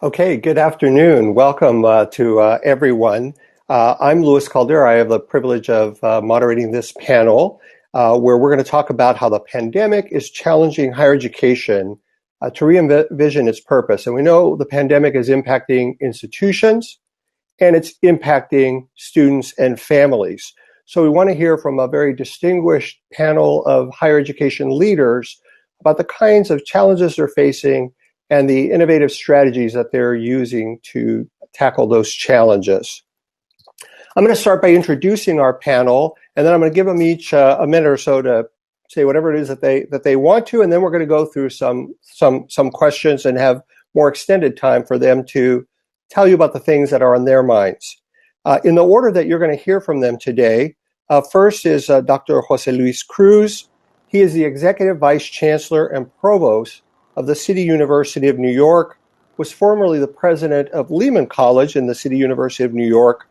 Okay, good afternoon. Welcome to everyone. I'm Luis Caldera. I have the privilege of moderating this panel where we're going to talk about how the pandemic is challenging higher education to re-envision its purpose. And we know the pandemic is impacting institutions and it's impacting students and families. So we want to hear from a very distinguished panel of higher education leaders about the kinds of challenges they're facing and the innovative strategies that they're using to tackle those challenges. I'm going to start by introducing our panel, and then I'm going to give them each a minute or so to say whatever it is that they want to, and then we're going to go through some questions and have more extended time for them to tell you about the things that are on their minds. In the order that you're going to hear from them today, first is Dr. José Luis Cruz. He is the Executive Vice Chancellor and Provost of the City University of New York, was formerly the president of Lehman College in the City University of New York.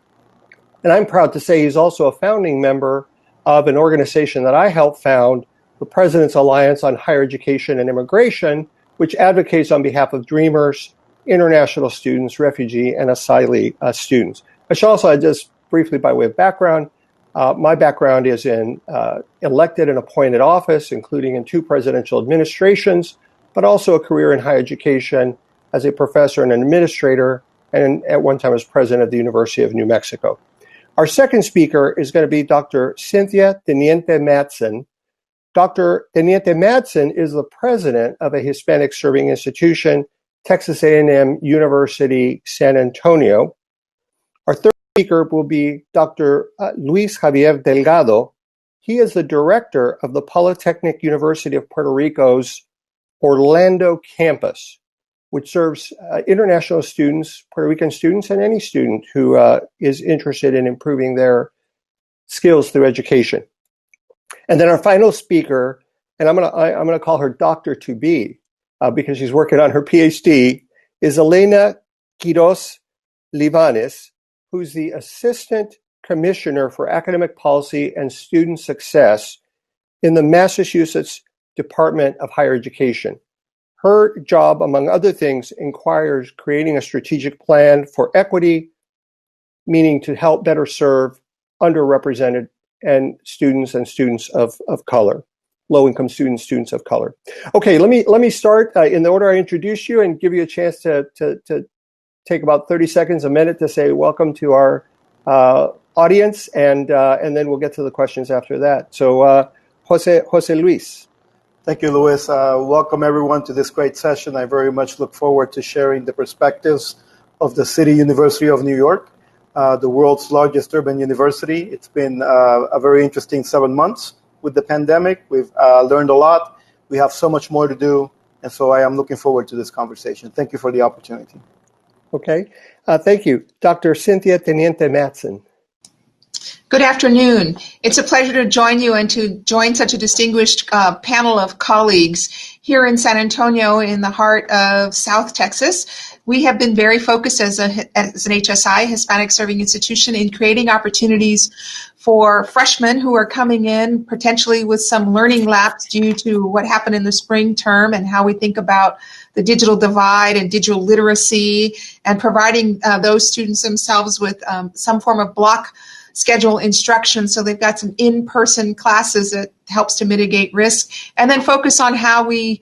And I'm proud to say he's also a founding member of an organization that I helped found, the President's Alliance on Higher Education and Immigration, which advocates on behalf of Dreamers, international students, refugee, and asylee students. I should also add, just briefly by way of background, my background is in elected and appointed office, including in 2 presidential administrations, but also a career in higher education as a professor and an administrator, and at one time as president of the University of New Mexico. Our second speaker is going to be Dr. Cynthia Teniente-Matson. Dr. Teniente-Matson is the president of a Hispanic serving institution, Texas A&M University, San Antonio. Our third speaker will be Dr. Luis Javier Delgado. He is the director of the Polytechnic University of Puerto Rico's Orlando campus, which serves international students, Puerto Rican students, and any student who is interested in improving their skills through education. And then our final speaker, and I'm gonna call her Dr. to be because she's working on her PhD, is Elena Quiroz-Livanis, who's the Assistant Commissioner for Academic Policy and Student Success in the Massachusetts Department of Higher Education. Her job, among other things, inquires creating a strategic plan for equity, meaning to help better serve underrepresented and students of color, low-income students of color. Okay, let me start in the order I introduced you and give you a chance to take about 30 seconds, a minute to say welcome to our audience, and then we'll get to the questions after that. So, José Luis. Thank you, Luis. Welcome everyone to this great session. I very much look forward to sharing the perspectives of the City University of New York, the world's largest urban university. It's been a very interesting 7 months with the pandemic. We've learned a lot. We have so much more to do, and so I am looking forward to this conversation. Thank you for the opportunity. Okay, thank you. Dr. Cynthia Teniente-Matson. Good afternoon. It's a pleasure to join you and to join such a distinguished panel of colleagues here in San Antonio in the heart of South Texas. We have been very focused as an HSI, Hispanic Serving Institution, in creating opportunities for freshmen who are coming in potentially with some learning lapse due to what happened in the spring term and how we think about the digital divide and digital literacy, and providing those students themselves with some form of block schedule instruction, so they've got some in-person classes that helps to mitigate risk, and then focus on how we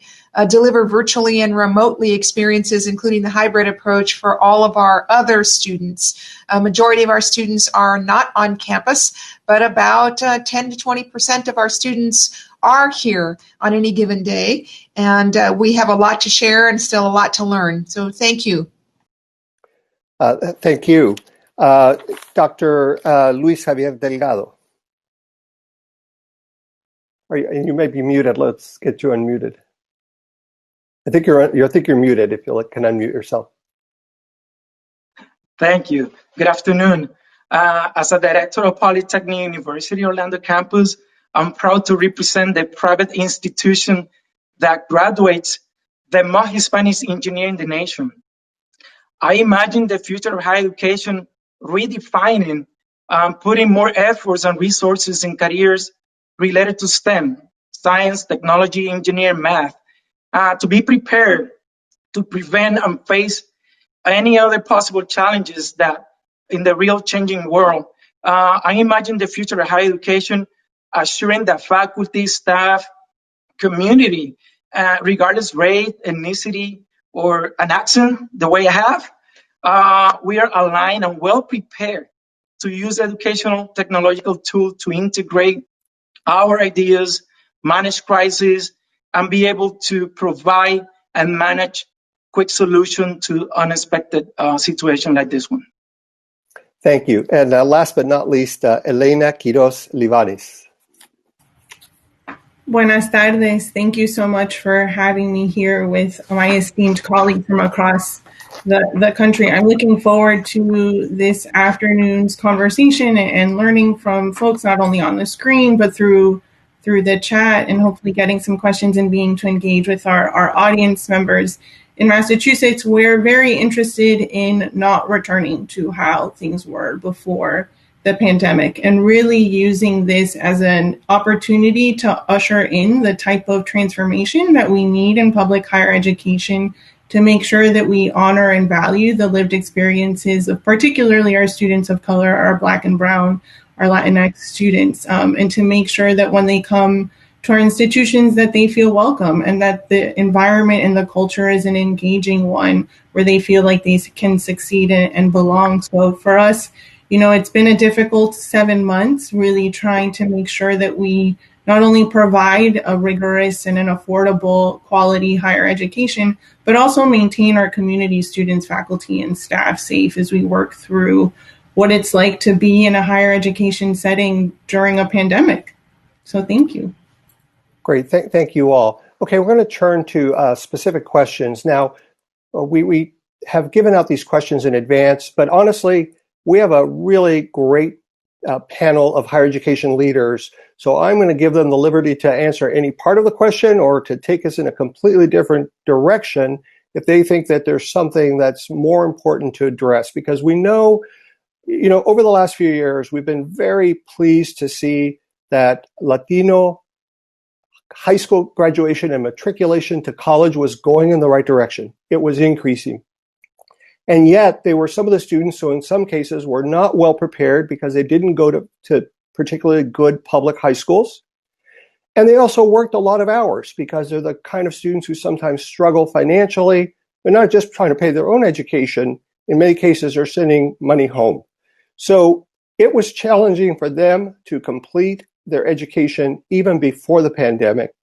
deliver virtually and remotely experiences, including the hybrid approach for all of our other students. A majority of our students are not on campus, but about 10 to 20% of our students are here on any given day, and we have a lot to share and still a lot to learn. So thank you. Thank you. Dr. Luis Javier Delgado. You may be muted. Let's get you unmuted. I think you're muted. If you can unmute yourself. Thank you. Good afternoon. As a director of Polytechnic University Orlando campus, I'm proud to represent the private institution that graduates the most Hispanic engineer in the nation. I imagine the future of higher education redefining, putting more efforts and resources in careers related to STEM, science, technology, engineering, math, to be prepared to prevent and face any other possible challenges that in the real changing world. I imagine the future of higher education assuring that faculty, staff, community, regardless race, ethnicity, or an accent, the way I have, we are aligned and well prepared to use educational technological tools to integrate our ideas, manage crises, and be able to provide and manage quick solution to unexpected situation like this one. Thank you. And last but not least, Elena Quiroz-Livanis. Buenas tardes. Thank you so much for having me here with my esteemed colleagues from across the country. I'm looking forward to this afternoon's conversation and learning from folks not only on the screen, but through the chat, and hopefully getting some questions and being to engage with our audience members. In Massachusetts, we're very interested in not returning to how things were before the pandemic and really using this as an opportunity to usher in the type of transformation that we need in public higher education to make sure that we honor and value the lived experiences of particularly our students of color, our Black and Brown, our Latinx students, and to make sure that when they come to our institutions that they feel welcome and that the environment and the culture is an engaging one where they feel like they can succeed and belong. So for us, it's been a difficult 7 months, really trying to make sure that we not only provide a rigorous and an affordable quality higher education, but also maintain our community students, faculty, and staff safe as we work through what it's like to be in a higher education setting during a pandemic. So thank you. Great. Thank you all. Okay, we're going to turn to specific questions. Now, we have given out these questions in advance, but honestly, we have a really great panel of higher education leaders. So I'm going to give them the liberty to answer any part of the question or to take us in a completely different direction if they think that there's something that's more important to address. Because we know, over the last few years, we've been very pleased to see that Latino high school graduation and matriculation to college was going in the right direction. It was increasing. And yet they were some of the students who in some cases were not well prepared because they didn't go to particularly good public high schools. And they also worked a lot of hours because they're the kind of students who sometimes struggle financially. They're not just trying to pay their own education. In many cases, they're sending money home. So it was challenging for them to complete their education even before the pandemic.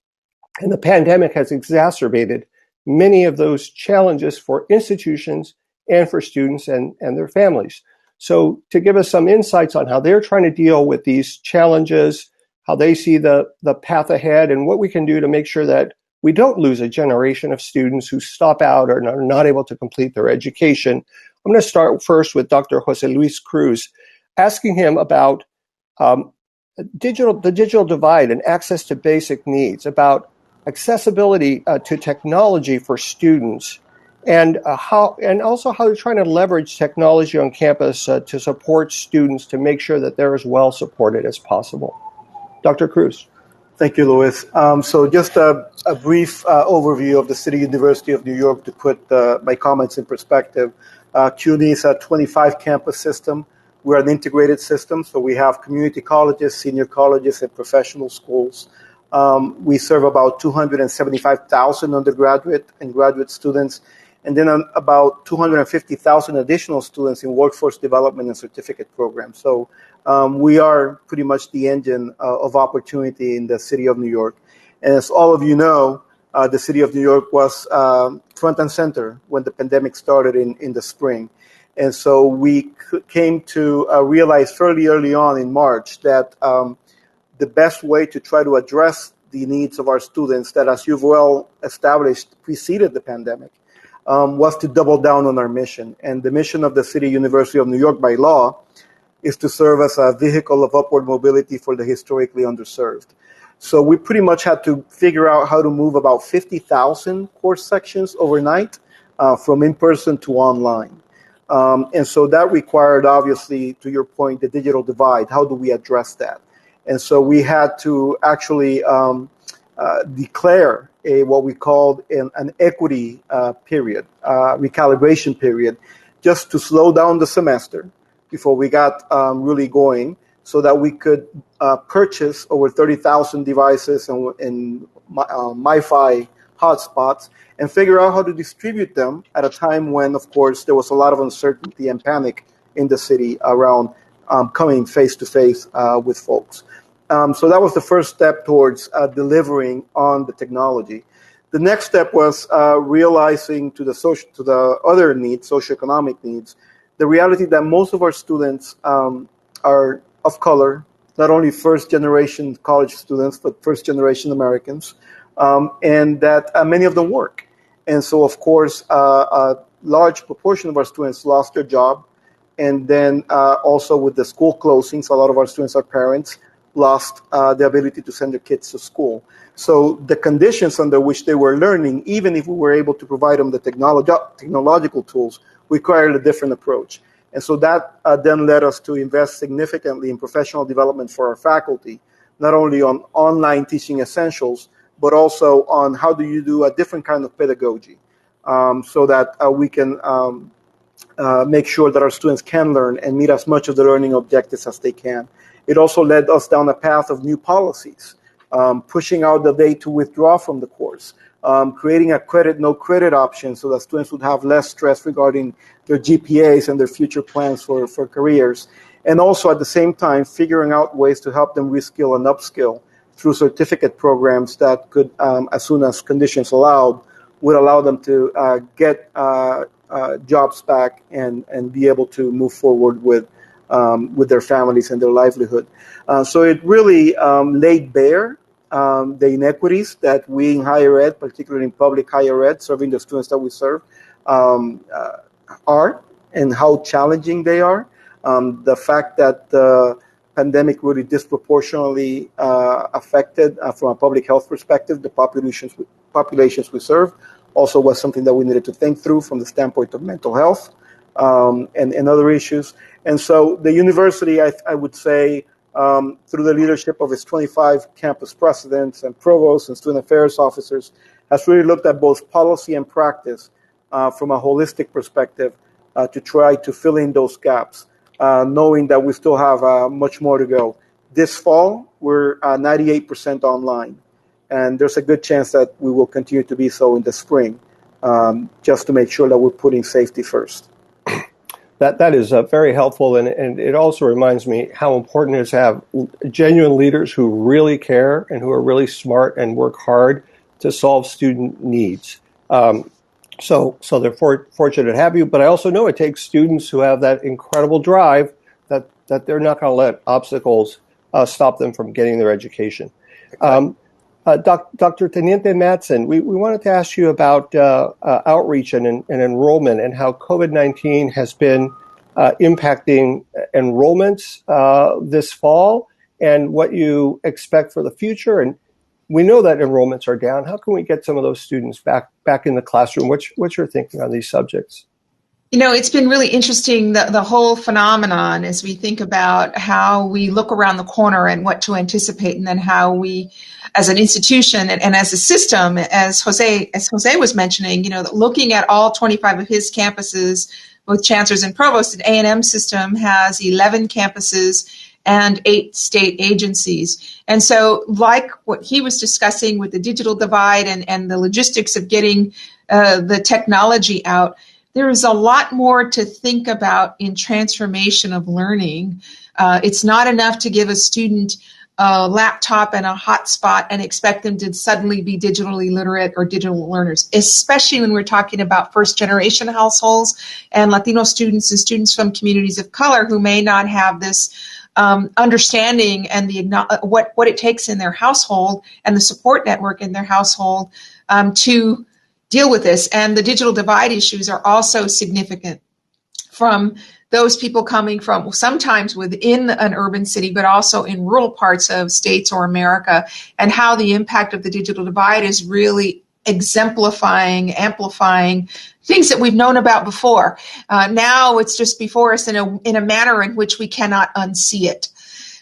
And the pandemic has exacerbated many of those challenges for institutions and for students and their families. So to give us some insights on how they're trying to deal with these challenges, how they see the path ahead, and what we can do to make sure that we don't lose a generation of students who stop out or are not able to complete their education. I'm going to start first with Dr. José Luis Cruz, asking him about the digital divide and access to basic needs, about accessibility to technology for students, and also how they're trying to leverage technology on campus to support students to make sure that they're as well supported as possible. Dr. Cruz. Thank you, Luis. So just a brief overview of the City University of New York to put my comments in perspective. CUNY is a 25 campus system. We're an integrated system, so we have community colleges, senior colleges, and professional schools. We serve about 275,000 undergraduate and graduate students, and then about 250,000 additional students in workforce development and certificate programs. So we are pretty much the engine of opportunity in the city of New York. And as all of you know, the city of New York was front and center when the pandemic started in the spring. And so we came to realize fairly early on in March that the best way to try to address the needs of our students that, as you've well established, preceded the pandemic, was to double down on our mission. And the mission of the City University of New York by law is to serve as a vehicle of upward mobility for the historically underserved. So we pretty much had to figure out how to move about 50,000 course sections overnight from in-person to online. And so that required, obviously, to your point, the digital divide. How do we address that? And so we had to actually declare what we called an equity period, recalibration period, just to slow down the semester before we got really going, so that we could purchase over 30,000 devices and MiFi hotspots and figure out how to distribute them at a time when, of course, there was a lot of uncertainty and panic in the city around coming face-to-face with folks. So that was the first step towards delivering on the technology. The next step was realizing to the other needs, socioeconomic needs, the reality that most of our students are of color, not only first-generation college students, but first-generation Americans, and that many of them work. And so, of course, a large proportion of our students lost their job. And then also with the school closings, a lot of our students are parents, lost the ability to send their kids to school. So the conditions under which they were learning, even if we were able to provide them the technological tools, required a different approach. And so that then led us to invest significantly in professional development for our faculty, not only on online teaching essentials, but also on how do you do a different kind of pedagogy, so that we can make sure that our students can learn and meet as much of the learning objectives as they can. It also led us down a path of new policies, pushing out the day to withdraw from the course, creating a credit, no credit option so that students would have less stress regarding their GPAs and their future plans for careers. And also at the same time, figuring out ways to help them reskill and upskill through certificate programs that could, as soon as conditions allowed, would allow them to get jobs back and be able to move forward with their families and their livelihood. So it really laid bare the inequities that we in higher ed, particularly in public higher ed, serving the students that we serve, are and how challenging they are. The fact that the pandemic really disproportionately affected, from a public health perspective, the populations we serve, also was something that we needed to think through from the standpoint of mental health and other issues. And so the university, I would say, through the leadership of its 25 campus presidents and provosts and student affairs officers, has really looked at both policy and practice from a holistic perspective to try to fill in those gaps, knowing that we still have much more to go. This fall, we're 98% online, and there's a good chance that we will continue to be so in the spring, just to make sure that we're putting safety first. That is very helpful, and it also reminds me how important it is to have genuine leaders who really care and who are really smart and work hard to solve student needs. So they're fortunate to have you, but I also know it takes students who have that incredible drive that they're not going to let obstacles stop them from getting their education. Dr. Teniente-Matson, we wanted to ask you about outreach and enrollment and how COVID-19 has been impacting enrollments this fall and what you expect for the future. And we know that enrollments are down. How can we get some of those students back in the classroom? What's your thinking on these subjects? You know, it's been really interesting, the whole phenomenon, as we think about how we look around the corner and what to anticipate, and then how we, as an institution and as a system, as José was mentioning, you know, looking at all 25 of his campuses, both chancellors and provosts, the A&M system has 11 campuses and 8 state agencies. And so, like what he was discussing with the digital divide and the logistics of getting the technology out, there is a lot more to think about in transformation of learning. It's not enough to give a student a laptop and a hotspot and expect them to suddenly be digitally literate or digital learners, especially when we're talking about first-generation households and Latino students and students from communities of color who may not have this understanding and what it takes in their household and the support network in their household to deal with this. And the digital divide issues are also significant from those people coming from sometimes within an urban city, but also in rural parts of states or America, and how the impact of the digital divide is really exemplifying, amplifying things that we've known about before. Now it's just before us in a manner in which we cannot unsee it.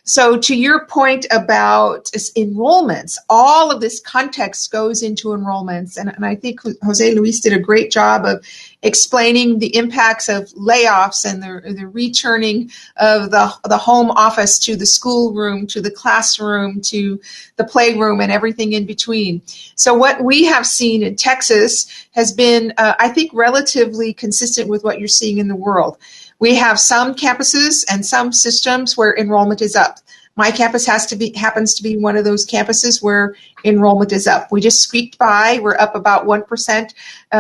So to your point about enrollments, all of this context goes into enrollments. And I think Jose Luis did a great job of explaining the impacts of layoffs and the returning of the home office to the schoolroom, to the classroom, to the playroom, and everything in between. So what we have seen in Texas has been, I think, relatively consistent with what you're seeing in the world. We have some campuses and some systems where enrollment is up. My campus happens to be one of those campuses where enrollment is up. We just squeaked by. We're up about 1%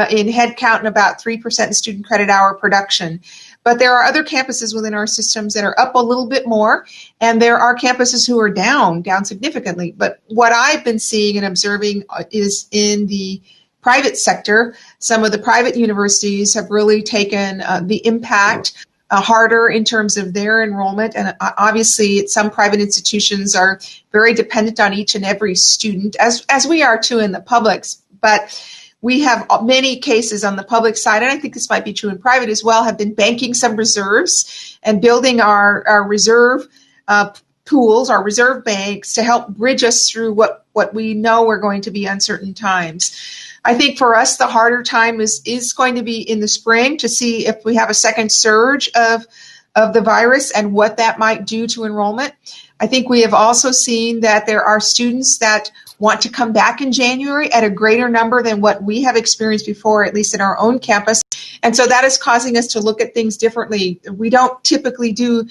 in head count and about 3% in student credit hour production. But there are other campuses within our systems that are up a little bit more, and there are campuses who are down significantly. But what I've been seeing and observing is in the private sector, some of the private universities have really taken the impact harder in terms of their enrollment. And obviously, some private institutions are very dependent on each and every student, as we are too in the publics. But we have many cases on the public side, and I think this might be true in private as well, have been banking some reserves and building our reserve pools, our reserve banks, to help bridge us through what we know are going to be uncertain times. I think for us, the harder time is going to be in the spring to see if we have a second surge of the virus and what that might do to enrollment. I think we have also seen that there are students that want to come back in January at a greater number than what we have experienced before, at least in our own campus. And so that is causing us to look at things differently. We don't typically do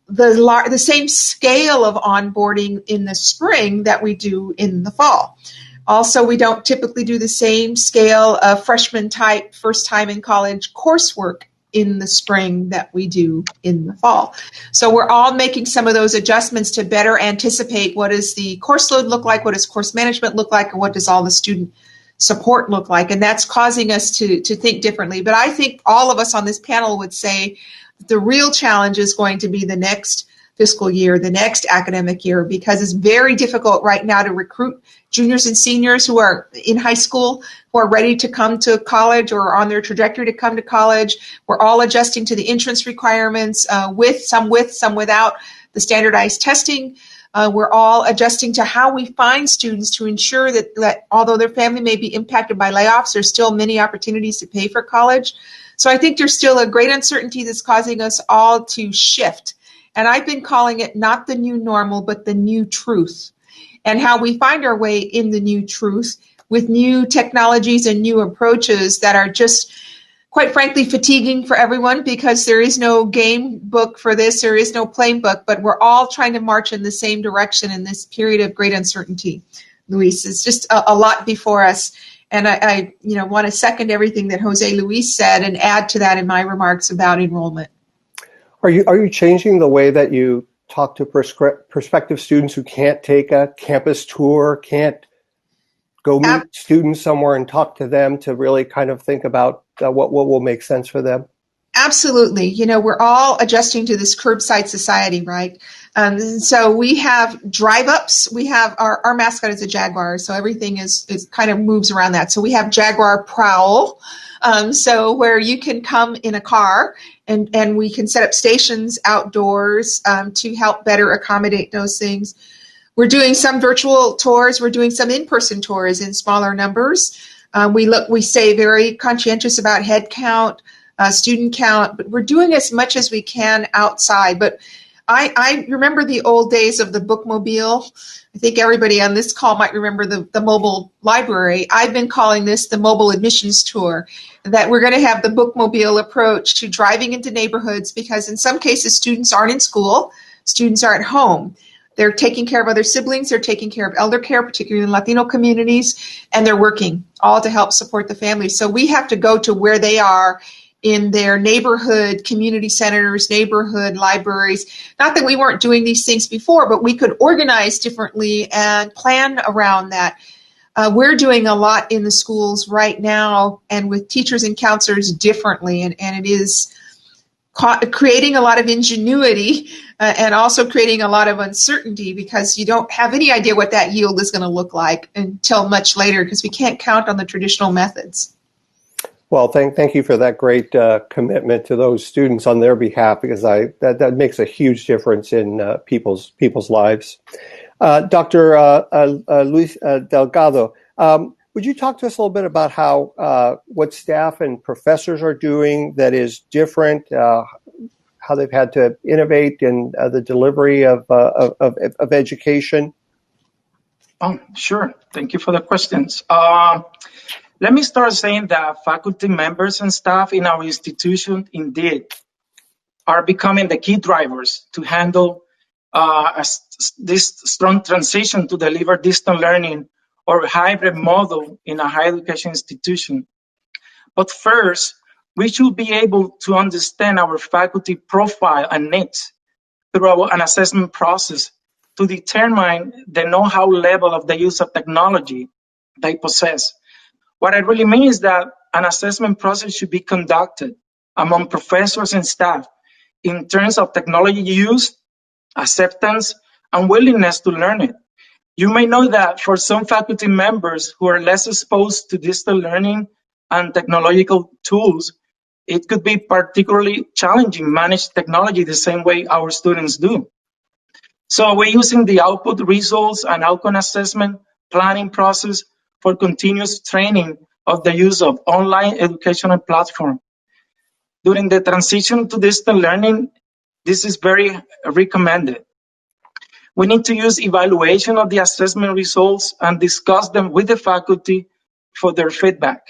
the same scale of onboarding in the spring that we do in the fall. Also, we don't typically do the same scale of freshman type, first time in college coursework in the spring that we do in the fall. So we're all making some of those adjustments to better anticipate what does the course load look like, what does course management look like, and what does all the student support look like. And that's causing us to think differently. But I think all of us on this panel would say the real challenge is going to be the next fiscal year, the next academic year, because it's very difficult right now to recruit juniors and seniors who are in high school, who are ready to come to college or on their trajectory to come to college. We're all adjusting to the entrance requirements with, some without the standardized testing. We're all adjusting to how we find students to ensure that although their family may be impacted by layoffs, there's still many opportunities to pay for college. So I think there's still a great uncertainty that's causing us all to shift. And I've been calling it not the new normal, but the new truth, and how we find our way in the new truth with new technologies and new approaches that are just, quite frankly, fatiguing for everyone, because there is no game book for this, there is no playing book, but we're all trying to march in the same direction in this period of great uncertainty. Luis, it's just a lot before us. And I want to second everything that Jose Luis said and add to that in my remarks about enrollment. Are you changing the way that you talk to prospective students who can't take a campus tour, can't go meet students somewhere and talk to them, to really kind of think about what will make sense for them? Absolutely. We're all adjusting to this curbside society, right? So we have drive-ups. We have our mascot is a jaguar, so everything is kind of moves around that. So we have Jaguar Prowl, so where you can come in a car and we can set up stations outdoors to help better accommodate those things. We're doing some virtual tours. We're doing some in-person tours in smaller numbers. We stay very conscientious about head count, student count, but we're doing as much as we can outside. But I remember the old days of the bookmobile. I think everybody on this call might remember the mobile library. I've been calling this the mobile admissions tour, that we're going to have the bookmobile approach to driving into neighborhoods, because in some cases students aren't in school, students are at home. They're taking care of other siblings, they're taking care of elder care, particularly in Latino communities, and they're working all to help support the family. So we have to go to where they are in their neighborhood community centers, neighborhood libraries. Not that we weren't doing these things before, but we could organize differently and plan around that. We're doing a lot in the schools right now and with teachers and counselors differently, and it is creating a lot of ingenuity and also creating a lot of uncertainty, because you don't have any idea what that yield is going to look like until much later, because we can't count on the traditional methods. Well, thank you for that great commitment to those students on their behalf, because that makes a huge difference in people's lives. Dr. Luis Delgado, would you talk to us a little bit about how what staff and professors are doing that is different, how they've had to innovate in the delivery of education? Oh, sure. Thank you for the questions. Let me start saying that faculty members and staff in our institution indeed are becoming the key drivers to handle this strong transition to deliver distant learning or hybrid model in a higher education institution. But first, we should be able to understand our faculty profile and needs through an assessment process to determine the know-how level of the use of technology they possess. What I really mean is that an assessment process should be conducted among professors and staff in terms of technology use, acceptance, and willingness to learn it. You may know that for some faculty members who are less exposed to digital learning and technological tools, it could be particularly challenging to manage technology the same way our students do. So we're using the output results and outcome assessment planning process for continuous training of the use of online educational platform. During the transition to distant learning, this is very recommended. We need to use evaluation of the assessment results and discuss them with the faculty for their feedback.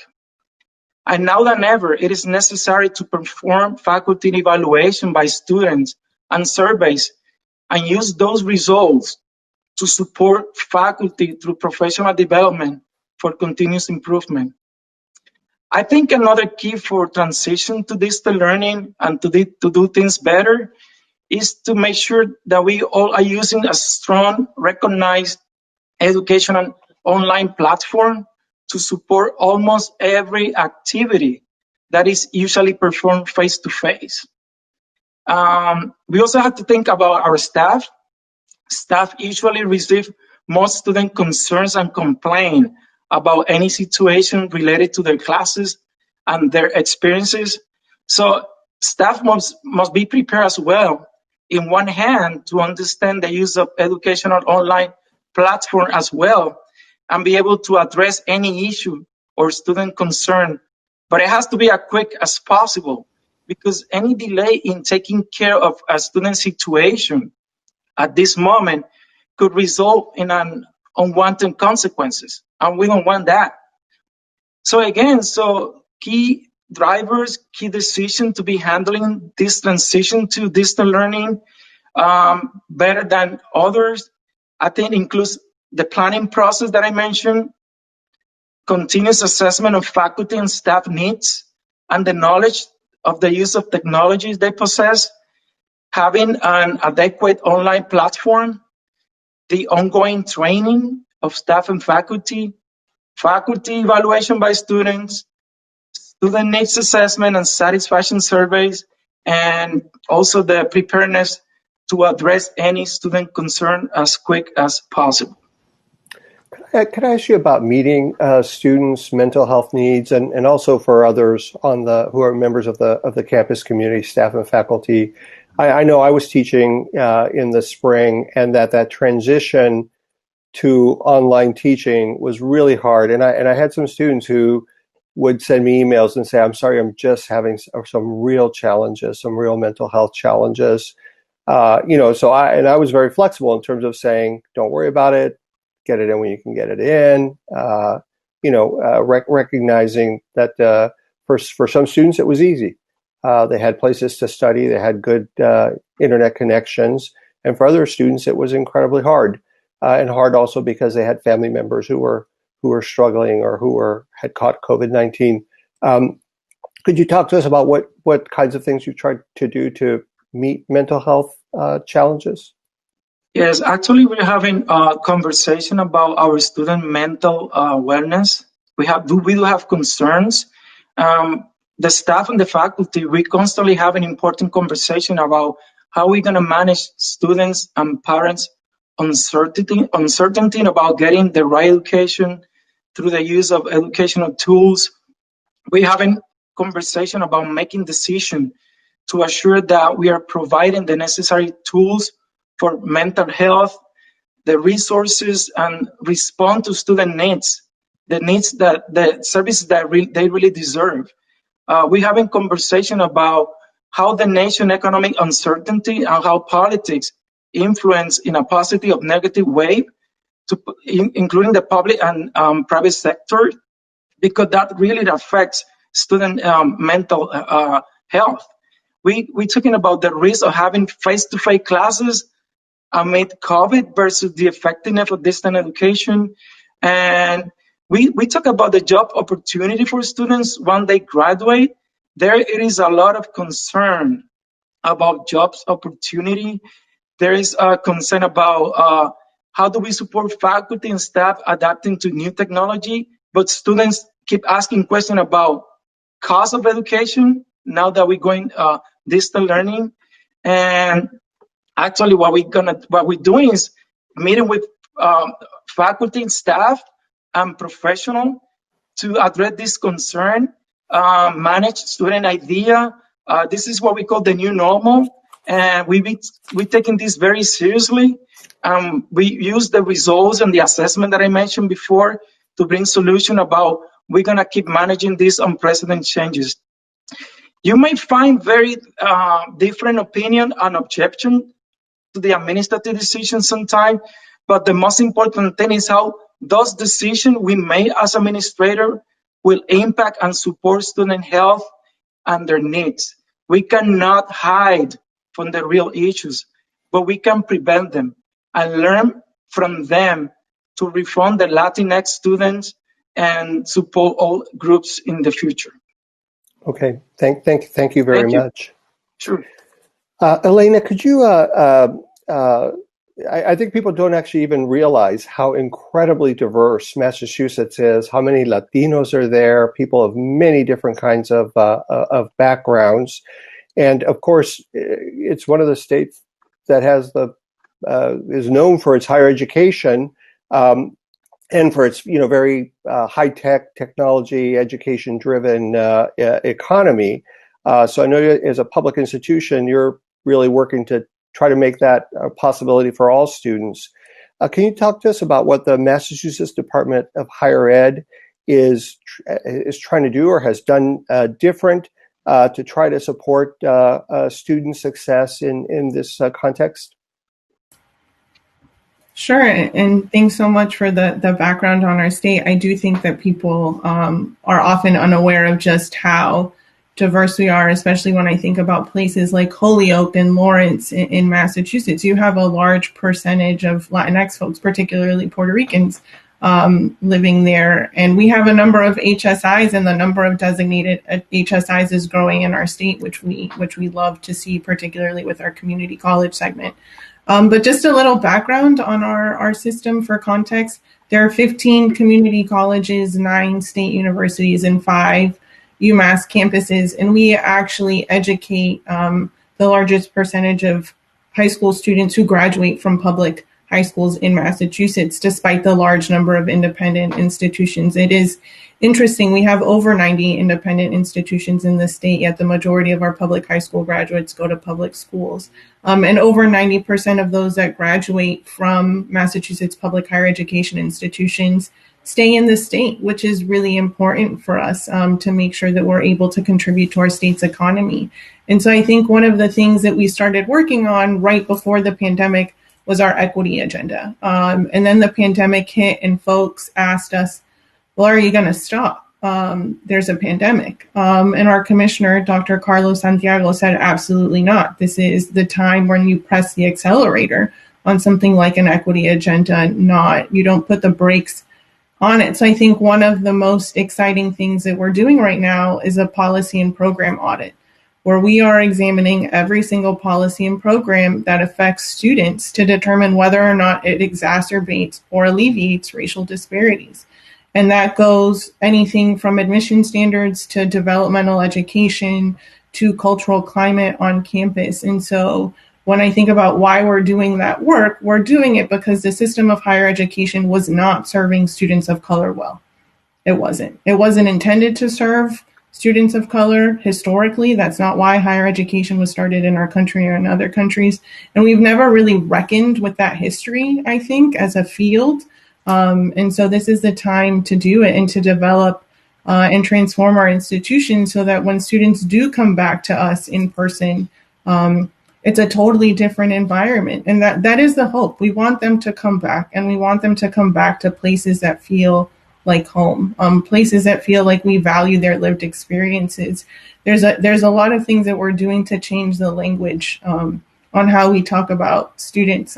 And now than ever, it is necessary to perform faculty evaluation by students and surveys and use those results to support faculty through professional development for continuous improvement. I think another key for transition to distant learning and to do things better is to make sure that we all are using a strong, recognized educational online platform to support almost every activity that is usually performed face-to-face. We also have to think about our staff. Staff usually receive most student concerns and complain about any situation related to their classes and their experiences. So staff must be prepared as well, in one hand, to understand the use of educational online platform as well, and be able to address any issue or student concern. But it has to be as quick as possible, because any delay in taking care of a student situation at this moment could result in unwanted consequences, and we don't want that. So again, key drivers, key decision to be handling this transition to distant learning better than others, I think includes the planning process that I mentioned, continuous assessment of faculty and staff needs, and the knowledge of the use of technologies they possess, having an adequate online platform, the ongoing training of staff and faculty evaluation by students, student needs assessment and satisfaction surveys, and also the preparedness to address any student concern as quick as possible. Could I ask you about meeting students' mental health needs, and also for others who are members of the campus community, staff and faculty? I know I was teaching in the spring, and that transition to online teaching was really hard. And I had some students who would send me emails and say, "I'm sorry, I'm just having some real challenges, some real mental health challenges." So I was very flexible in terms of saying, "Don't worry about it. Get it in when you can get it in." Recognizing that for some students it was easy. They had places to study. They had good internet connections. And for other students, it was incredibly hard. And hard also because they had family members who were struggling or who had caught COVID-19. Could you talk to us about what kinds of things you tried to do to meet mental health challenges? Yes, actually, we're having a conversation about our student mental wellness. We do have concerns. The staff and the faculty, we constantly have an important conversation about how we're going to manage students and parents' uncertainty about getting the right education through the use of educational tools We're having conversation about making decisions to assure that we are providing the necessary tools for mental health, the resources, and respond to student needs, the needs that the services that they really deserve. We're having conversation about how the nation economic uncertainty and how politics influence in a positive or negative way, including the public and private sector, because that really affects student mental health. We're talking about the risk of having face-to-face classes amid COVID versus the effectiveness of distant education. And we talk about the job opportunity for students when they graduate. There is a lot of concern about jobs opportunity. There is a concern about how do we support faculty and staff adapting to new technology, but students keep asking questions about cost of education now that we're going distant learning. And actually, what we're doing is meeting with faculty and staff and professional to address this concern, manage student idea. This is what we call the new normal, and we're taking this very seriously. We use the results and the assessment that I mentioned before to bring solution about we're gonna keep managing these unprecedented changes. You may find very different opinion and objection to the administrative decisions sometimes, but the most important thing is how those decisions we make as administrator will impact and support student health and their needs. We cannot hide from the real issues, but we can prevent them and learn from them to reform the Latinx students and support all groups in the future. Okay, thank you very much. Sure. Elena, could you, I think people don't actually even realize how incredibly diverse Massachusetts is, how many Latinos are there, people of many different kinds of backgrounds. And of course, it's one of the states that has is known for its higher education, and for its, very high-tech, technology, education-driven economy. So I know as a public institution, you're really working to try to make that a possibility for all students. Can you talk to us about what the Massachusetts Department of Higher Ed is trying to do or has done different to try to support student success in this context? Sure, and thanks so much for the background on our state. I do think that people are often unaware of just how diverse we are, especially when I think about places like Holyoke and Lawrence in Massachusetts. You have a large percentage of Latinx folks, particularly Puerto Ricans, living there. And we have a number of HSIs, and the number of designated HSIs is growing in our state, which we love to see, particularly with our community college segment. But just a little background on our system for context. There are 15 community colleges, 9 state universities, and 5 UMass campuses, and we actually educate the largest percentage of high school students who graduate from public high schools in Massachusetts, despite the large number of independent institutions. It is interesting, we have over 90 independent institutions in the state, yet the majority of our public high school graduates go to public schools. And over 90% of those that graduate from Massachusetts public higher education institutions stay in the state, which is really important for us to make sure that we're able to contribute to our state's economy. And so I think one of the things that we started working on right before the pandemic was our equity agenda. And then the pandemic hit and folks asked us, well, are you going to stop? There's a pandemic. And our commissioner, Dr. Carlos Santiago, said, absolutely not. This is the time when you press the accelerator on something like an equity agenda, you don't put the brakes on it. So I think one of the most exciting things that we're doing right now is a policy and program audit, where we are examining every single policy and program that affects students to determine whether or not it exacerbates or alleviates racial disparities. And that goes anything from admission standards to developmental education to cultural climate on campus. And so when I think about why we're doing that work, we're doing it because the system of higher education was not serving students of color well. It wasn't. It wasn't intended to serve students of color historically. That's not why higher education was started in our country or in other countries. And we've never really reckoned with that history, I think, as a field. And so this is the time to do it and to develop and transform our institutions so that when students do come back to us in person, it's a totally different environment. And that is the hope. We want them to come back, and we want them to come back to places that feel like home, places that feel like we value their lived experiences. There's a lot of things that we're doing to change the language on how we talk about students.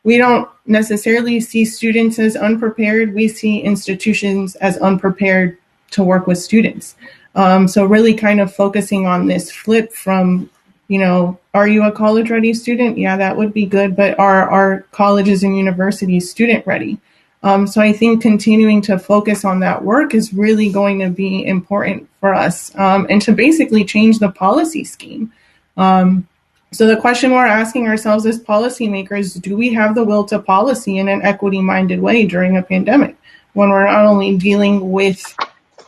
We don't necessarily see students as unprepared. We see institutions as unprepared to work with students. So really kind of focusing on this flip from, are you a college ready student? Yeah, that would be good. But are our colleges and universities student ready? So I think continuing to focus on that work is really going to be important for us, and to basically change the policy scheme. So the question we're asking ourselves as policymakers, do we have the will to policy in an equity-minded way during a pandemic when we're not only dealing with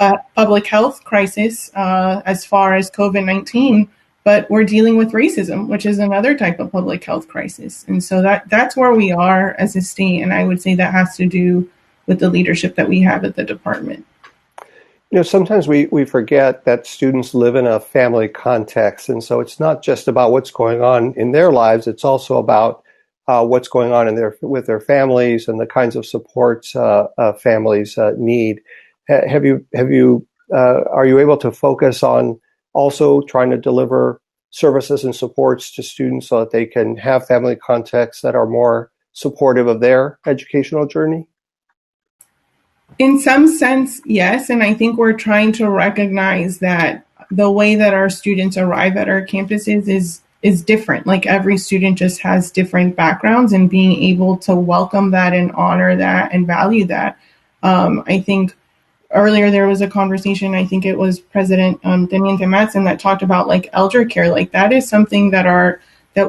a public health crisis as far as COVID-19, but we're dealing with racism, which is another type of public health crisis. And so that's where we are as a state. And I would say that has to do with the leadership that we have at the department. Sometimes we forget that students live in a family context. And so it's not just about what's going on in their lives. It's also about what's going on with their families and the kinds of supports families need. Are you able to focus on also trying to deliver services and supports to students so that they can have family contexts that are more supportive of their educational journey? In some sense, yes. And I think we're trying to recognize that the way that our students arrive at our campuses is different. Like every student just has different backgrounds, and being able to welcome that and honor that and value that. I think earlier there was a conversation, I think it was President Teniente-Matson, that talked about like elder care. Like that is something that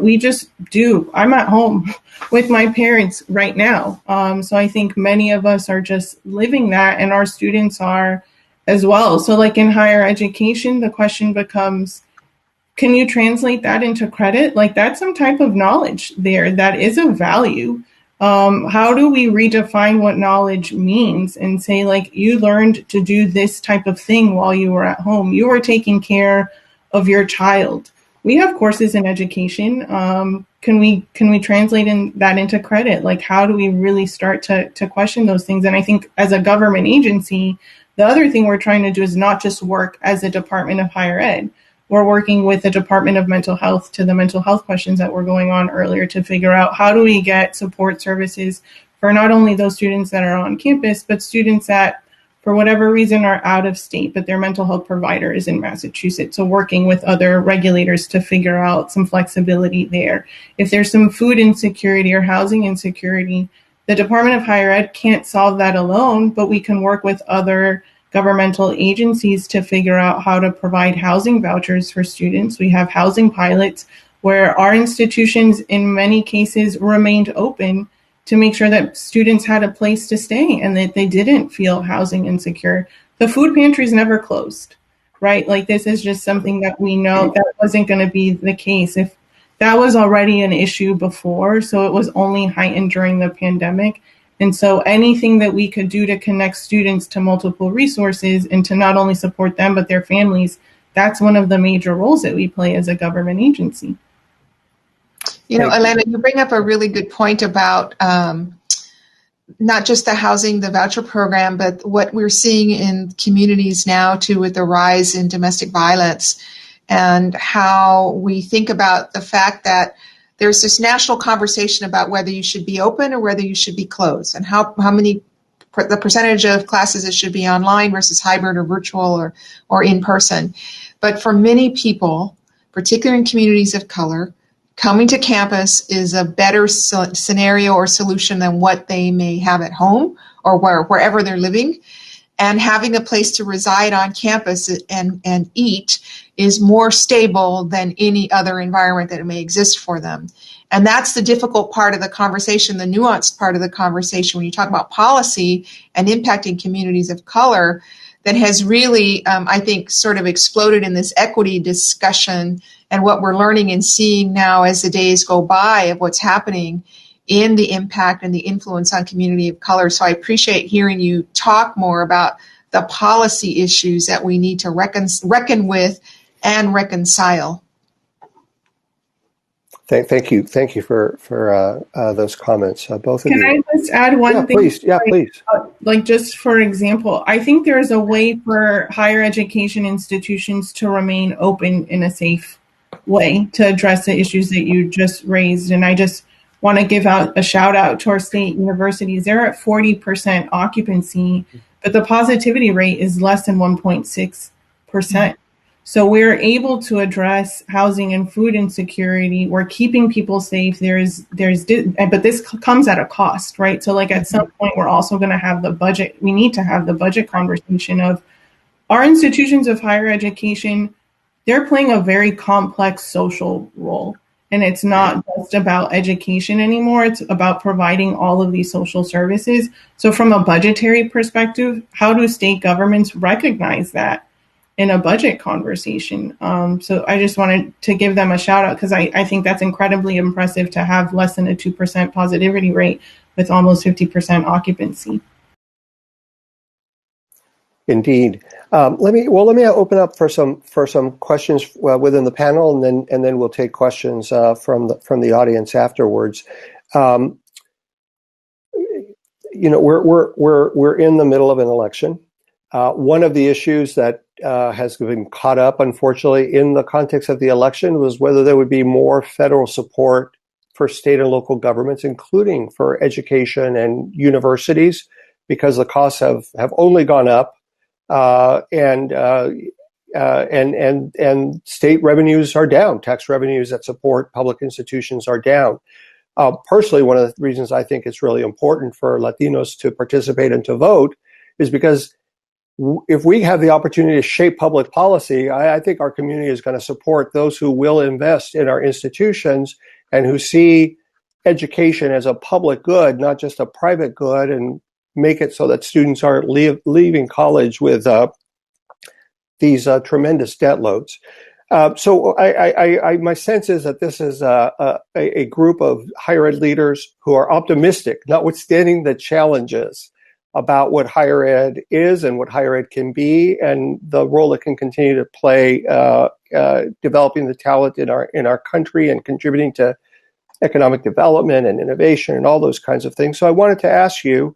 we just do. I'm at home with my parents right now. So I think many of us are just living that, and our students are as well. So like in higher education, the question becomes, can you translate that into credit? Like that's some type of knowledge there that is of value. How do we redefine what knowledge means and say, like, you learned to do this type of thing while you were at home. You were taking care of your child. We have courses in education. Can we translate that into credit? Like, how do we really start to question those things? And I think as a government agency, the other thing we're trying to do is not just work as a Department of Higher Ed. We're working with the Department of Mental Health to the mental health questions that were going on earlier to figure out how do we get support services for not only those students that are on campus, but students that, for whatever reason, are out of state, but their mental health provider is in Massachusetts. So working with other regulators to figure out some flexibility there. If there's some food insecurity or housing insecurity, the Department of Higher Ed can't solve that alone, but we can work with other governmental agencies to figure out how to provide housing vouchers for students. We have housing pilots where our institutions in many cases remained open to make sure that students had a place to stay and that they didn't feel housing insecure. The food pantries never closed, right? Like this is just something that we know that wasn't going to be the case. If that was already an issue before, so it was only heightened during the pandemic. And so anything that we could do to connect students to multiple resources and to not only support them, but their families, that's one of the major roles that we play as a government agency. Elena, you bring up a really good point about not just the housing, the voucher program, but what we're seeing in communities now too with the rise in domestic violence, and how we think about the fact that there's this national conversation about whether you should be open or whether you should be closed, and how many the percentage of classes that should be online versus hybrid or virtual or in person. But for many people, particularly in communities of color, coming to campus is a better scenario or solution than what they may have at home or wherever they're living. And having a place to reside on campus and eat is more stable than any other environment that may exist for them. And that's the difficult part of the conversation, the nuanced part of the conversation when you talk about policy and impacting communities of color, that has really, I think, sort of exploded in this equity discussion and what we're learning and seeing now as the days go by of what's happening in the impact and the influence on community of color. So I appreciate hearing you talk more about the policy issues that we need to reckon with and reconcile. Thank you for those comments, both of you. Can I just add one thing? Please. Yeah, please. Like, just for example, I think there's a way for higher education institutions to remain open in a safe way to address the issues that you just raised. And I just want to give out a shout out to our state universities. They're at 40% occupancy, but the positivity rate is less than 1.6%. So we're able to address housing and food insecurity. We're keeping people safe. But this comes at a cost, right? So like at some point, we're also going to have the budget. We need to have the budget conversation of our institutions of higher education. They're playing a very complex social role. And it's not just about education anymore. It's about providing all of these social services. So from a budgetary perspective, how do state governments recognize that in a budget conversation? So I just wanted to give them a shout out because I think that's incredibly impressive to have less than a 2% positivity rate with almost 50% occupancy. Indeed. Let me open up for some questions within the panel, and then we'll take questions from the audience afterwards. We're in the middle of an election. One of the issues that has been caught up, unfortunately, in the context of the election was whether there would be more federal support for state and local governments, including for education and universities, because the costs have only gone up. And state revenues are down. Tax revenues that support public institutions are down. Personally, one of the reasons I think it's really important for Latinos to participate and to vote is because if we have the opportunity to shape public policy, I think our community is going to support those who will invest in our institutions and who see education as a public good, not just a private good, and make it so that students aren't leaving college with these tremendous debt loads. So my sense is that this is a group of higher ed leaders who are optimistic, notwithstanding the challenges about what higher ed is and what higher ed can be, and the role it can continue to play developing the talent in our country and contributing to economic development and innovation and all those kinds of things. So I wanted to ask you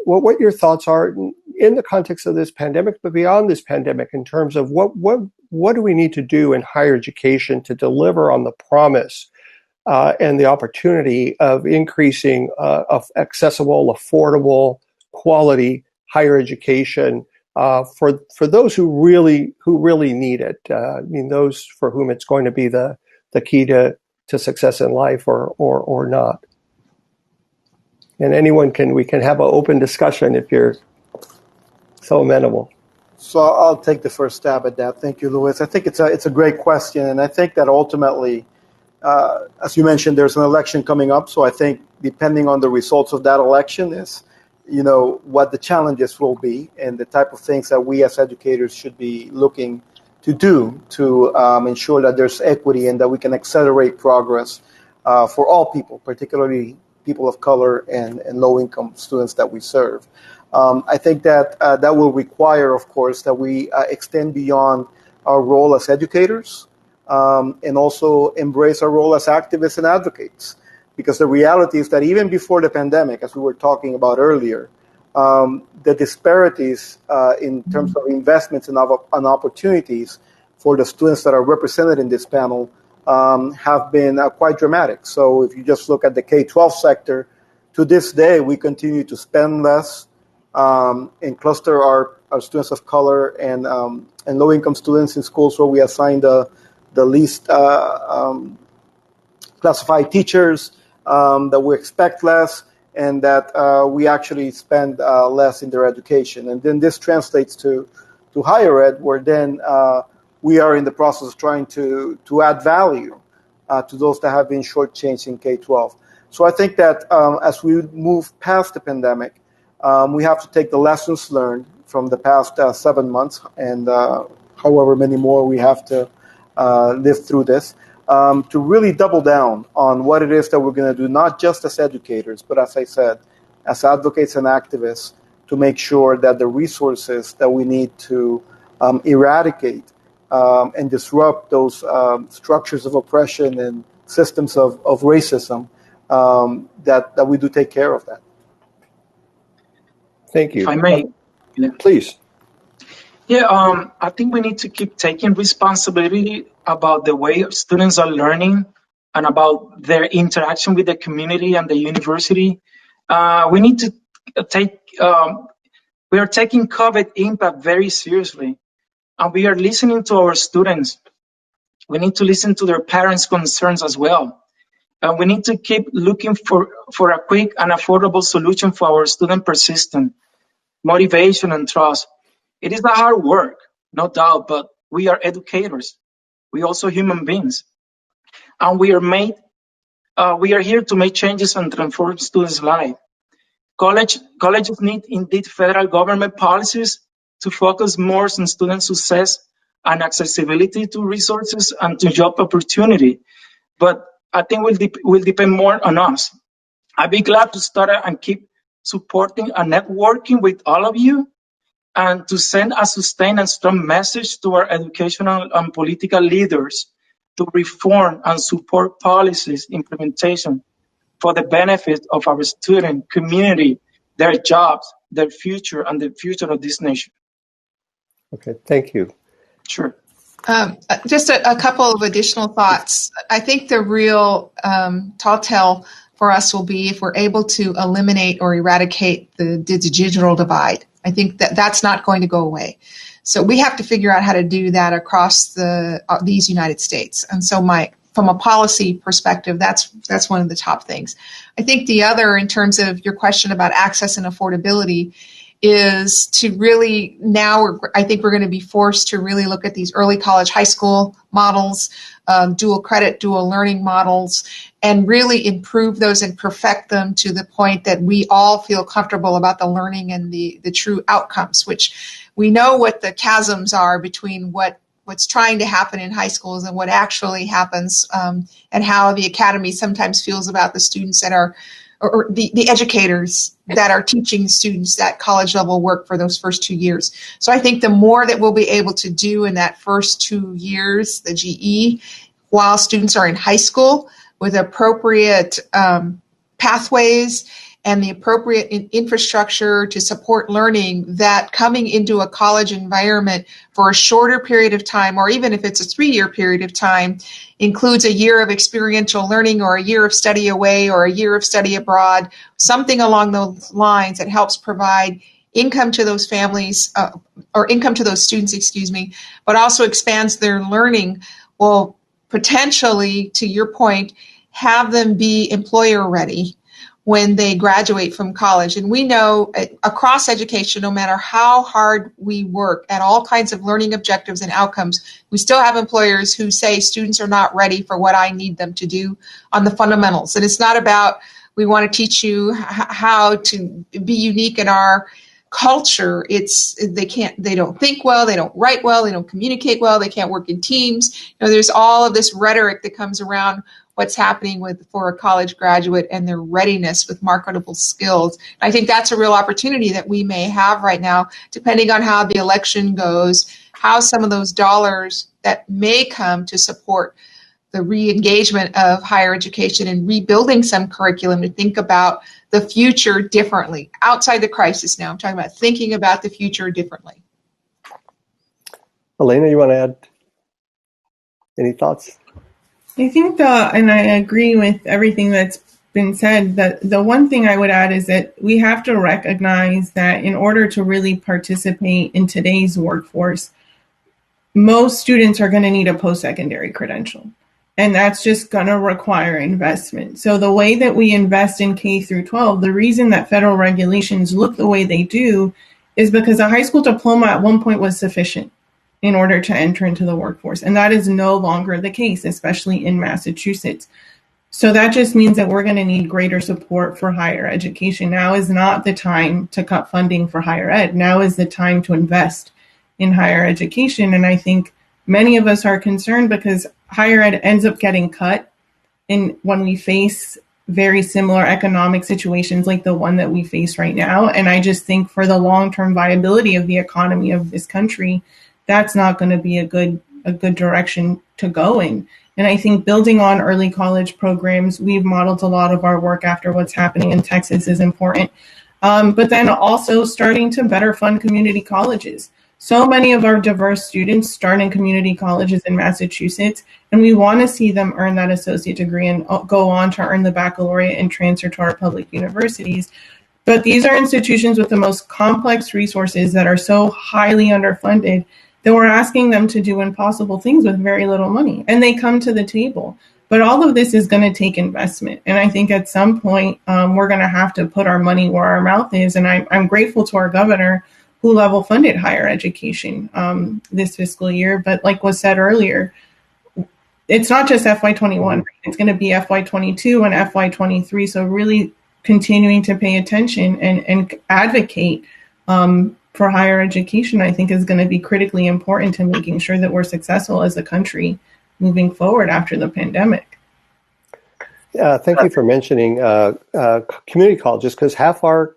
what your thoughts are in the context of this pandemic, but beyond this pandemic, in terms of what do we need to do in higher education to deliver on the promise and the opportunity of increasing of accessible, affordable, quality higher education for those who really need it. I mean, those for whom it's going to be the key to success in life or not. And we can have an open discussion if you're so amenable. So I'll take the first stab at that. Thank you, Luis. I think it's a great question, and I think that ultimately, as you mentioned, there's an election coming up. So I think depending on the results of that election is, what the challenges will be and the type of things that we as educators should be looking to do to ensure that there's equity and that we can accelerate progress for all people, particularly people of color and low-income students that we serve. I think that that will require, of course, that we extend beyond our role as educators and also embrace our role as activists and advocates. Because the reality is that even before the pandemic, as we were talking about earlier, the disparities in terms of investments and opportunities for the students that are represented in this panel have been quite dramatic. So if you just look at the K-12 sector, to this day, we continue to spend less and cluster our students of color and low-income students in schools where we assign the least classified teachers, that we expect less, and that we actually spend less in their education. And then this translates to higher ed, where then we are in the process of trying to add value to those that have been shortchanged in K-12. So I think that as we move past the pandemic, we have to take the lessons learned from the past 7 months, and however many more we have to live through this, to really double down on what it is that we're going to do, not just as educators, but as I said, as advocates and activists, to make sure that the resources that we need to eradicate and disrupt those structures of oppression and systems of racism, that we do take care of that. Thank you. If I may. Please. Yeah, I think we need to keep taking responsibility about the way students are learning and about their interaction with the community and the university. We need to we are taking COVID impact very seriously, and we are listening to our students. We need to listen to their parents' concerns as well. And we need to keep looking for a quick and affordable solution for our student persistence, motivation, and trust. It is a hard work, no doubt, but we are educators. We also human beings. And we are here to make changes and transform students' lives. Colleges need indeed federal government policies to focus more on student success and accessibility to resources and to job opportunity. But I think will depend more on us. I'd be glad to start and keep supporting and networking with all of you, and to send a sustained and strong message to our educational and political leaders to reform and support policies implementation for the benefit of our student community, their jobs, their future, and the future of this nation. Okay, thank you. Sure. Just a couple of additional thoughts. I think the real tall tale for us will be if we're able to eliminate or eradicate the digital divide. I think that's not going to go away. So we have to figure out how to do that across these United States. And so from a policy perspective, that's one of the top things. I think the other, in terms of your question about access and affordability, is to really I think we're going to be forced to really look at these early college, high school models, dual credit, dual learning models, and really improve those and perfect them to the point that we all feel comfortable about the learning and the true outcomes, which we know what the chasms are between what's trying to happen in high schools and what actually happens, and how the academy sometimes feels about the students that are, or the educators that are teaching students that college level work for those first 2 years. So I think the more that we'll be able to do in that first 2 years, the GE, while students are in high school, with appropriate pathways and the appropriate infrastructure to support learning, that coming into a college environment for a shorter period of time, or even if it's a 3-year period of time, includes a year of experiential learning or a year of study away or a year of study abroad, something along those lines that helps provide income to those families, or income to those students, but also expands their learning, will potentially, to your point, have them be employer ready when they graduate from college. And we know across education, no matter how hard we work at all kinds of learning objectives and outcomes, we still have employers who say students are not ready for what I need them to do on the fundamentals. And it's not about, we want to teach you how to be unique in our culture. It's they don't think well, they don't write well, they don't communicate well, they can't work in teams. There's all of this rhetoric that comes around what's happening for a college graduate and their readiness with marketable skills. I think that's a real opportunity that we may have right now, depending on how the election goes, how some of those dollars that may come to support the re-engagement of higher education and rebuilding some curriculum to think about the future differently. Outside the crisis now, I'm talking about thinking about the future differently. Elena, you want to add any thoughts? I think and I agree with everything that's been said, that the one thing I would add is that we have to recognize that in order to really participate in today's workforce, most students are going to need a post-secondary credential. And that's just going to require investment. So the way that we invest in K through 12, the reason that federal regulations look the way they do is because a high school diploma at one point was sufficient in order to enter into the workforce. And that is no longer the case, especially in Massachusetts. So that just means that we're going to need greater support for higher education. Now is not the time to cut funding for higher ed. Now is the time to invest in higher education. And I think many of us are concerned because higher ed ends up getting cut when we face very similar economic situations like the one that we face right now. And I just think for the long-term viability of the economy of this country, that's not going to be a good direction to go in. And I think building on early college programs, we've modeled a lot of our work after what's happening in Texas is important. But then also starting to better fund community colleges. So many of our diverse students start in community colleges in Massachusetts, and we want to see them earn that associate degree and go on to earn the baccalaureate and transfer to our public universities. But these are institutions with the most complex resources that are so highly underfunded that we're asking them to do impossible things with very little money, and they come to the table. But all of this is going to take investment. And I think at some point, we're going to have to put our money where our mouth is. And I'm grateful to our governor who level funded higher education this fiscal year. But like was said earlier, it's not just FY21. It's going to be FY22 and FY23. So really continuing to pay attention and advocate for higher education, I think, is going to be critically important to making sure that we're successful as a country moving forward after the pandemic. Thank you for mentioning community colleges, because half our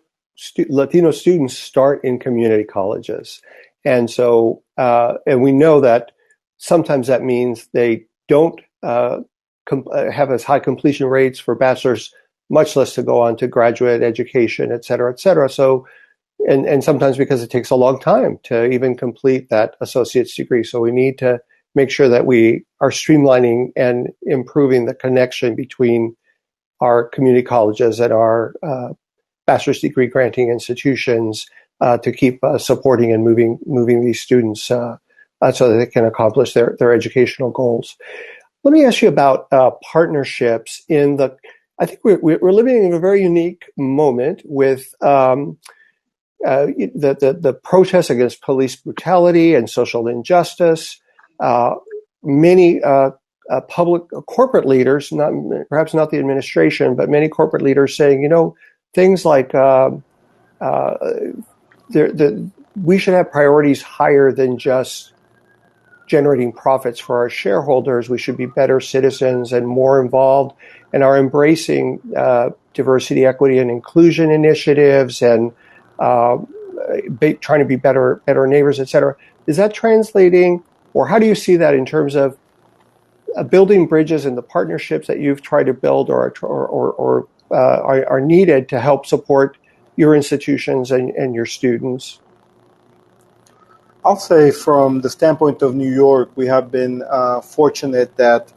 Latino students start in community colleges. And so, and we know that sometimes that means they don't have as high completion rates for bachelor's, much less to go on to graduate education, et cetera, et cetera. So, and sometimes because it takes a long time to even complete that associate's degree. So we need to make sure that we are streamlining and improving the connection between our community colleges and our bachelor's degree granting institutions to keep supporting and moving these students so that they can accomplish their educational goals. Let me ask you about partnerships I think we're living in a very unique moment with the protests against police brutality and social injustice. Many public corporate leaders, perhaps not the administration, but many corporate leaders saying, things like we should have priorities higher than just generating profits for our shareholders. We should be better citizens and more involved, and are embracing diversity, equity, and inclusion initiatives and trying to be better neighbors, et cetera. Is that translating, or how do you see that in terms of building bridges and the partnerships that you've tried to build or are needed to help support your institutions and your students? I'll say from the standpoint of New York, we have been fortunate that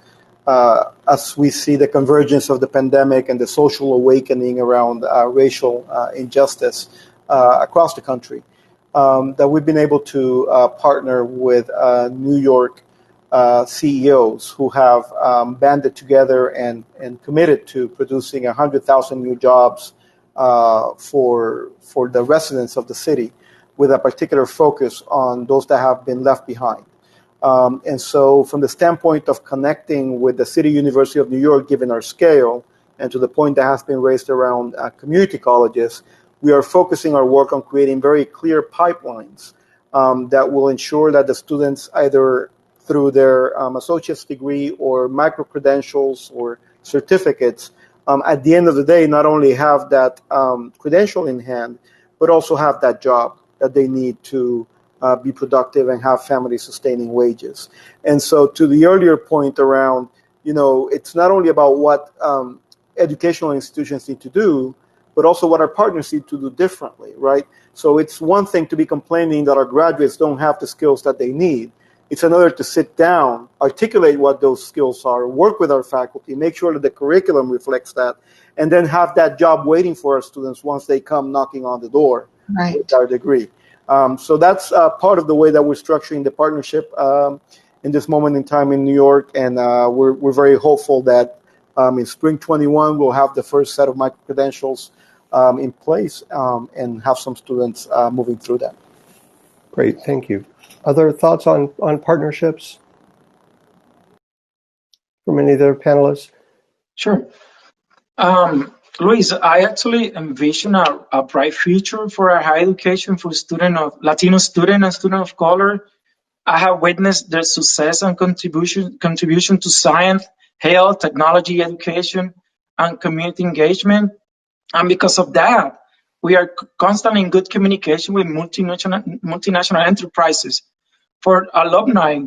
as we see the convergence of the pandemic and the social awakening around racial injustice across the country, that we've been able to partner with New York CEOs who have banded together and committed to producing 100,000 new jobs for the residents of the city, with a particular focus on those that have been left behind. And so from the standpoint of connecting with the City University of New York, given our scale, and to the point that has been raised around community colleges, we are focusing our work on creating very clear pipelines that will ensure that the students, either through their associate's degree or micro-credentials or certificates, at the end of the day, not only have that credential in hand, but also have that job that they need to be productive and have family-sustaining wages. And so to the earlier point around, it's not only about what educational institutions need to do, but also what our partners need to do differently, right? So it's one thing to be complaining that our graduates don't have the skills that they need. It's another to sit down, articulate what those skills are, work with our faculty, make sure that the curriculum reflects that, and then have that job waiting for our students once they come knocking on the door with our degree. So that's part of the way that we're structuring the partnership in this moment in time in New York, and we're very hopeful that in spring 21 we'll have the first set of micro-credentials in place and have some students moving through that. Great, thank you. Other thoughts on partnerships from any of the panelists? Sure. Luis, I actually envision a bright future for our higher education for Latino student and student of color. I have witnessed their success and contribution to science, health, technology, education, and community engagement. And because of that, we are constantly in good communication with multinational enterprises. For alumni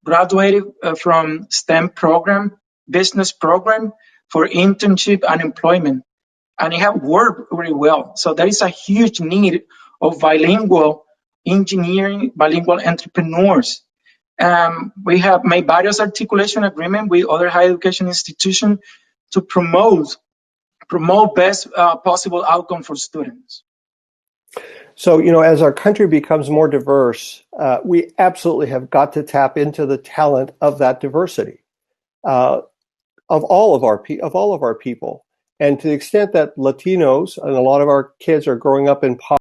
graduated from STEM program, business program, for internship and employment. And it have worked very well. So there is a huge need of bilingual engineering, bilingual entrepreneurs. We have made various articulation agreements with other higher education institutions to promote best possible outcome for students. So, as our country becomes more diverse, we absolutely have got to tap into the talent of that diversity, of all of our people. And to the extent that Latinos and a lot of our kids are growing up in